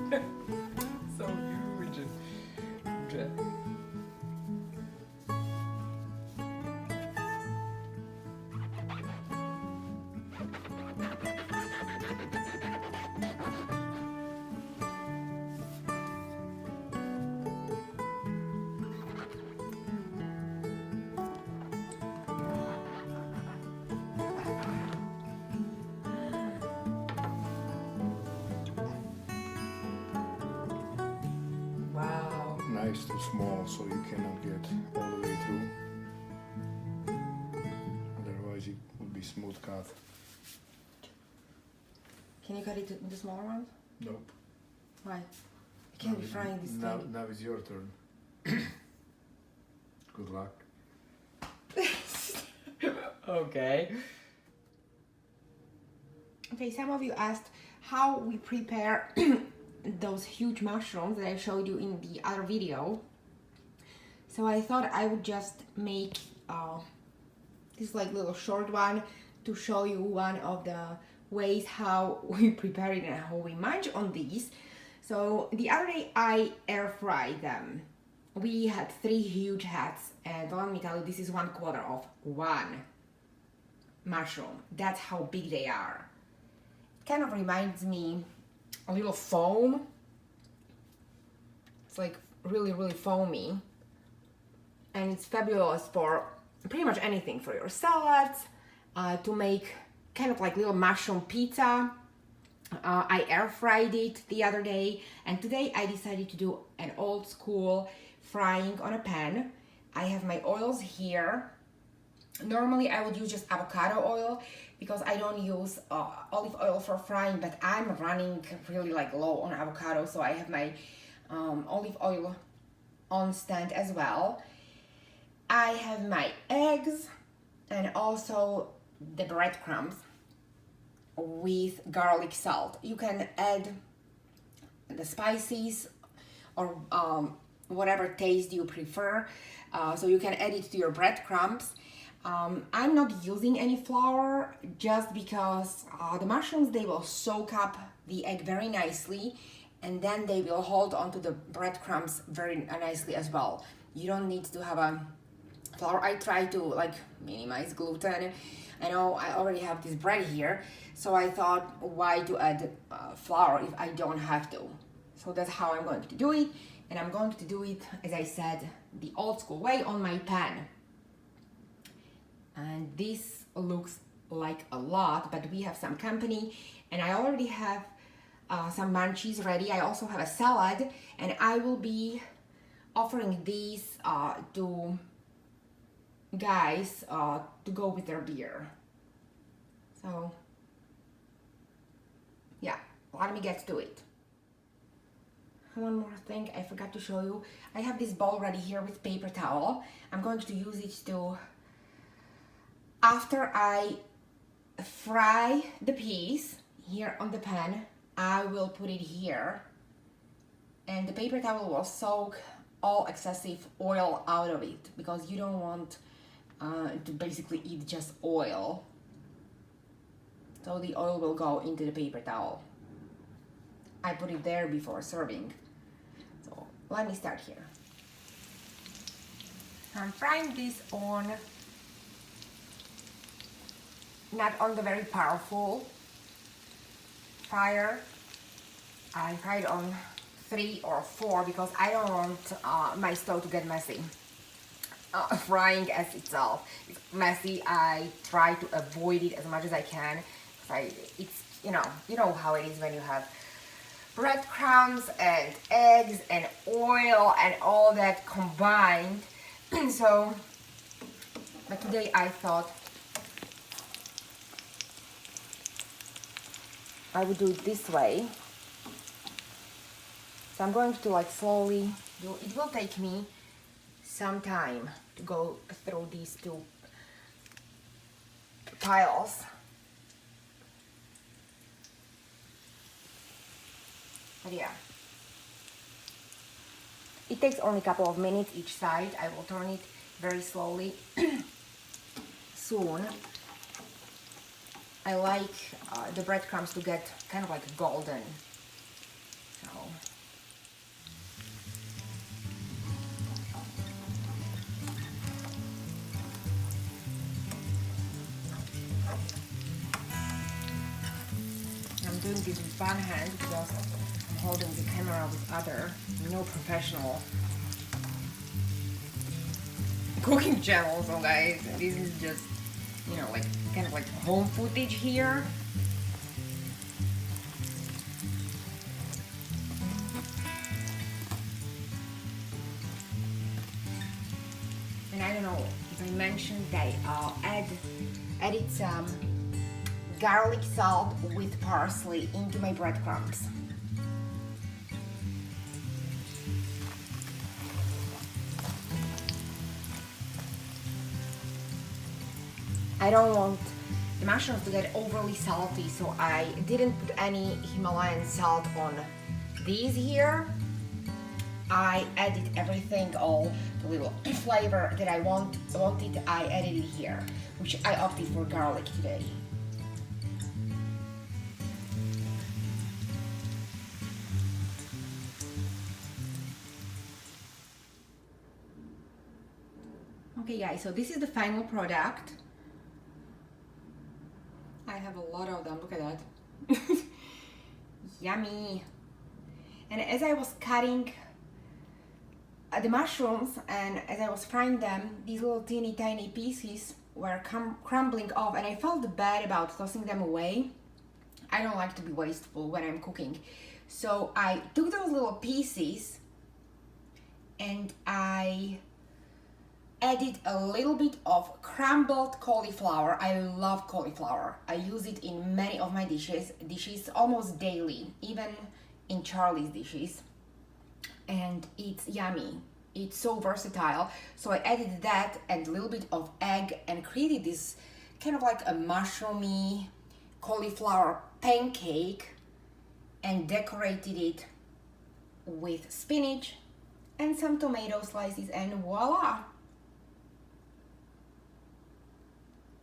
So huge. Wow. Nice to small so you cannot get all the way through. Otherwise it would be smooth cut. Can you cut it into smaller ones? Nope. Why? I can't be frying this thing. Now it's your turn. Good luck. Okay. Okay, some of you asked how we prepare those huge mushrooms that I showed you in the other video. So I thought I would just make this like little short one to show you one of the ways how we prepare it and how we munch on these. So the other day I air fried them. We had 3 huge heads, and let me tell you, this is 1/4 of one mushroom. That's how big they are. It kind of reminds me a little foam. It's like really, really foamy. And it's fabulous for pretty much anything, for your salads, to make kind of like little mushroom pizza. I air fried it the other day, and today I decided to do an old school frying on a pan. I have my oils here. Normally I would use just avocado oil because I don't use olive oil for frying, but I'm running really like low on avocado, so I have my olive oil on stand as well. I have my eggs and also the breadcrumbs with garlic salt. You can add the spices or whatever taste you prefer, so you can add it to your breadcrumbs. I'm not using any flour just because the mushrooms, they will soak up the egg very nicely, and then they will hold onto the breadcrumbs very nicely as well. You don't need to have a flour. I try to like minimize gluten. I know I already have this bread here, so I thought, why to add flour if I don't have to? So that's how I'm going to do it, and I'm going to do it, as I said, the old school way on my pan. And this looks like a lot, but we have some company, and I already have some munchies ready. I also have a salad, and I will be offering these to guys to go with their beer. So yeah, let me get to it. One more thing I forgot to show you. I have this bowl ready here with paper towel. I'm going to use it to, after I fry the peas here on the pan, I will put it here, and the paper towel will soak all excessive oil out of it, because you don't want to basically eat just oil. So the oil will go into the paper towel. I put it there before serving. So let me start here. I'm frying this on, not on the very powerful fire. I fry it on 3 or 4 because I don't want my stove to get messy. Frying as itself is messy. I try to avoid it as much as I can. It's you know how it is when you have breadcrumbs and eggs and oil and all that combined. So, but today I thought I would do it this way. So I'm going to like slowly do it. Will take me some time to go through these 2 piles. But yeah, it takes only a couple of minutes each side. I will turn it very slowly soon. I like the breadcrumbs to get kind of like golden. So I'm doing this with one hand because I'm holding the camera with other. No professional cooking channel, so guys, this is just, you know, like kind of like home footage here. And I don't know if I mentioned that I added some garlic salt with parsley into my breadcrumbs. I don't want the mushrooms to get overly salty, so I didn't put any Himalayan salt on these here. I added everything, all the little flavor that I wanted, I added it here, which I opted for garlic today. Okay guys, so this is the final product. I have a lot of them, look at that. Yummy. And as I was cutting the mushrooms and as I was frying them, these little teeny tiny pieces were crumbling off, and I felt bad about tossing them away. I don't like to be wasteful when I'm cooking. So I took those little pieces and I added a little bit of crumbled cauliflower. I love cauliflower. I use it in many of my dishes almost daily, even in Charlie's dishes. And it's yummy. It's so versatile. So I added that and a little bit of egg and created this kind of like a mushroomy cauliflower pancake and decorated it with spinach and some tomato slices, and voila!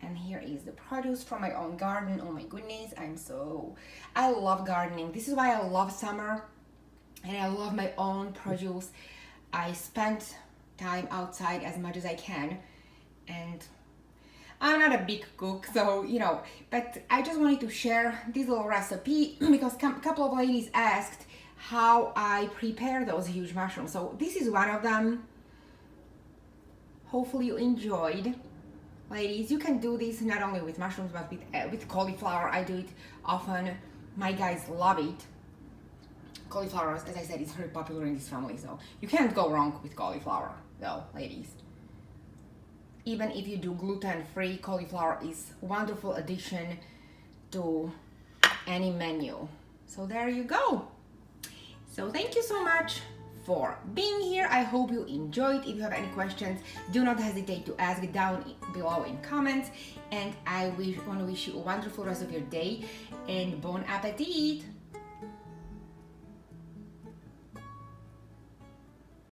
And here is the produce from my own garden. Oh my goodness, I love gardening. This is why I love summer and I love my own produce. I spend time outside as much as I can, and I'm not a big cook, so you know, but I just wanted to share this little recipe because a couple of ladies asked how I prepare those huge mushrooms. So this is one of them. Hopefully you enjoyed. Ladies, you can do this not only with mushrooms but with cauliflower. I do it often. My guys love it. Cauliflower, as I said, is very popular in this family, so you can't go wrong with cauliflower though, ladies. Even if you do gluten-free, cauliflower is a wonderful addition to any menu. So there you go. So thank you so much for being here. I hope you enjoyed. If you have any questions, do not hesitate to ask down below in comments. And I want to wish you a wonderful rest of your day and bon appetit.